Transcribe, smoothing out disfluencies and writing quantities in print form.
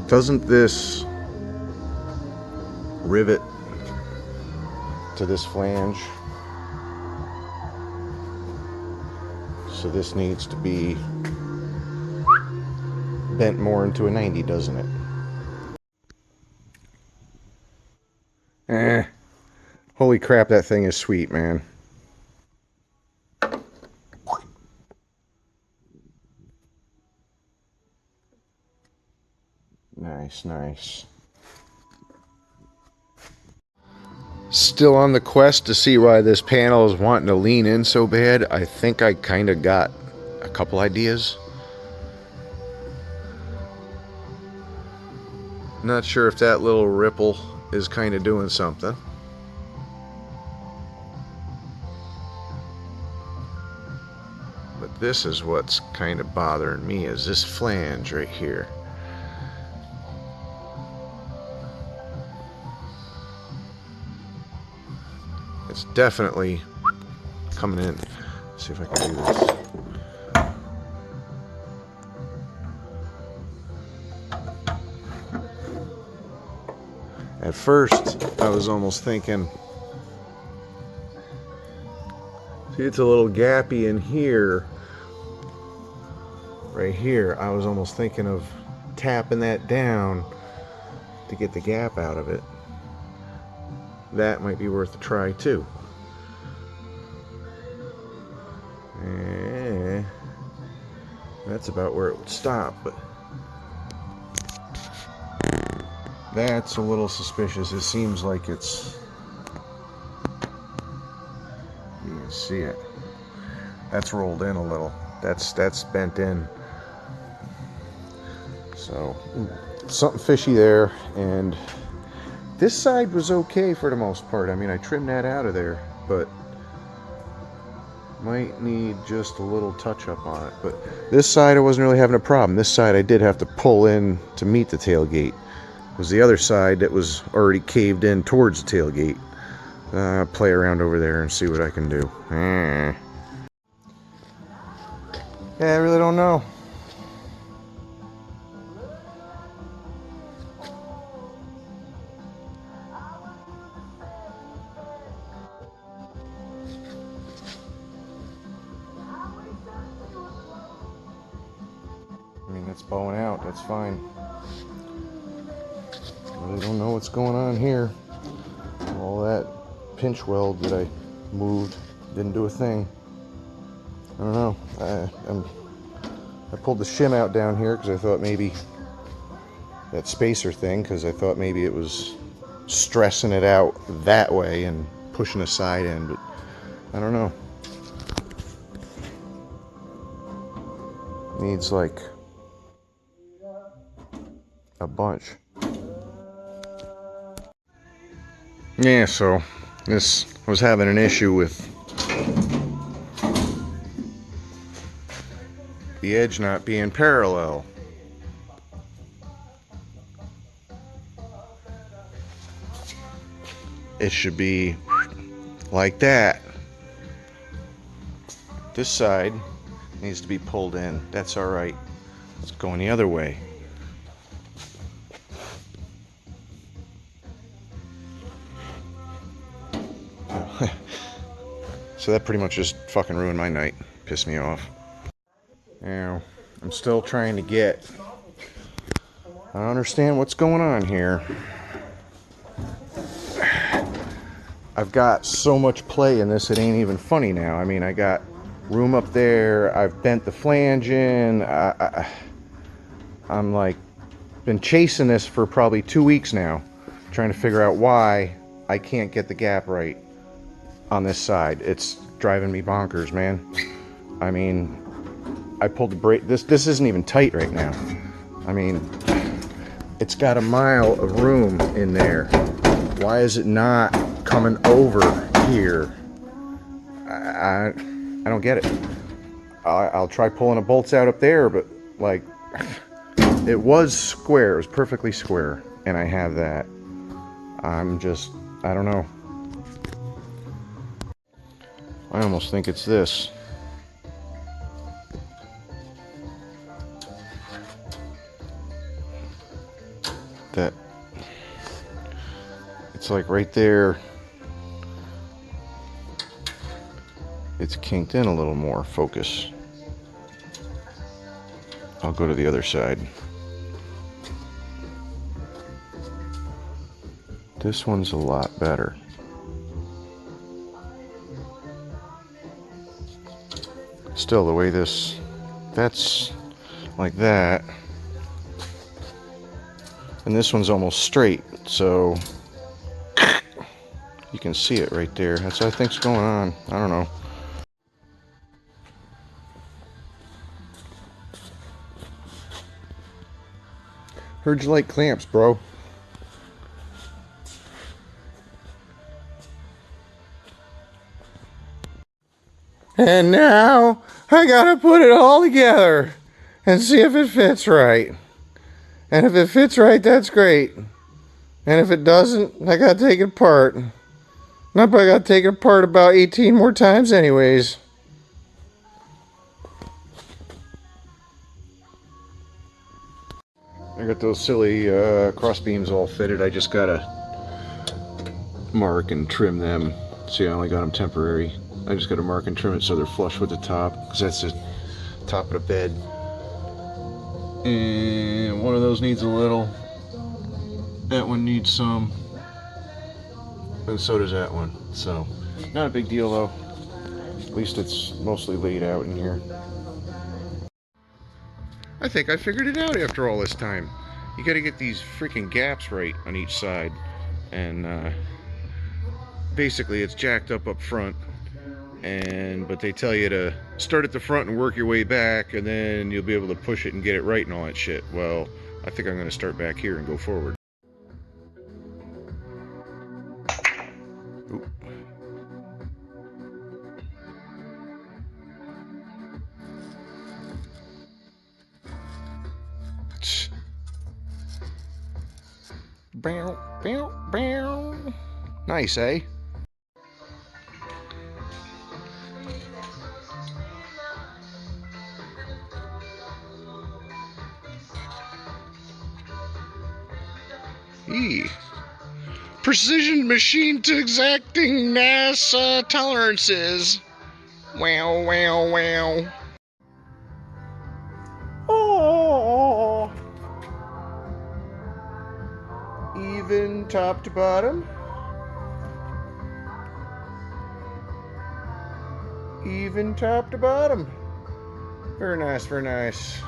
Doesn't this rivet to this flange? So this needs to be bent more into a 90, doesn't it? Holy crap, that thing is sweet, man. Nice, nice. Still on the quest to see why this panel is wanting to lean in so bad. I think I kind of got a couple ideas. Not sure if that little ripple is kind of doing something. But this is what's kind of bothering me, is this flange right here. It's definitely coming in. Let's see if I can do this. At first, I was almost thinking, see, it's a little gappy in here, right here. I was almost thinking of tapping that down to get the gap out of it. That might be worth a try too. That's about where it would stop, but that's a little suspicious. It seems like it's, you can see it. That's rolled in a little. That's bent in. So something fishy there. And this side was okay for the most part. I mean, I trimmed that out of there, but might need just a little touch up on it. But this side I wasn't really having a problem. This side I did have to pull in to meet the tailgate. It was the other side that was already caved in towards the tailgate. Play around over there and see what I can do. Yeah, I really don't know. I mean, it's bowing out, that's fine. I really don't know what's going on here. All that pinch weld that I moved didn't do a thing. I don't know. I pulled the shim out down here because I thought maybe that spacer thing, because I thought maybe it was stressing it out that way and pushing the side in, but I don't know. Needs like a bunch. Yeah, so this was having an issue with the edge not being parallel. It should be like that. This side needs to be pulled in. That's all right. It's going the other way. So that pretty much just fucking ruined my night. Pissed me off. Now, I'm still trying to get... I don't understand what's going on here. I've got so much play in this, it ain't even funny now. I mean, I got room up there. I've bent the flange in. I'm like, been chasing this for probably 2 weeks now, trying to figure out why I can't get the gap right on this side. It's driving me bonkers, man. I mean, I pulled the brake. This isn't even tight right now. I mean, it's got a mile of room in there. Why is it not coming over here? I don't get it. I'll try pulling the bolts out up there, but like, it was square. It was perfectly square, and I have that. I'm just, I don't know. I almost think it's this. like right there, it's kinked in a little more. Focus. I'll go to the other side. This one's a lot better. Still, the way that's like that, and this one's almost straight, so you can see it right there. That's what I think's going on. I don't know. Heard you like clamps, bro. And now I gotta put it all together and see if it fits right. And if it fits right, that's great. And if it doesn't, I gotta take it apart. And I probably gotta take it apart about 18 more times anyways. I got those silly cross beams all fitted. I just gotta mark and trim them. See, I only got them temporary. I just gotta mark and trim it so they're flush with the top, because that's the top of the bed. And one of those needs a little. That one needs some. And so does that one. So, not a big deal though. At least it's mostly laid out in here. I think I figured it out after all this time. You gotta get these freaking gaps right on each side. And basically it's jacked up front. But they tell you to start at the front and work your way back, and then you'll be able to push it and get it right and all that shit. Well, I think I'm gonna start back here and go forward. Oop. Bow, bow, bow. Nice, eh? Precision machine to exacting NASA tolerances. Wow, wow, wow. Oh. Even top to bottom. Even top to bottom. Very nice, very nice.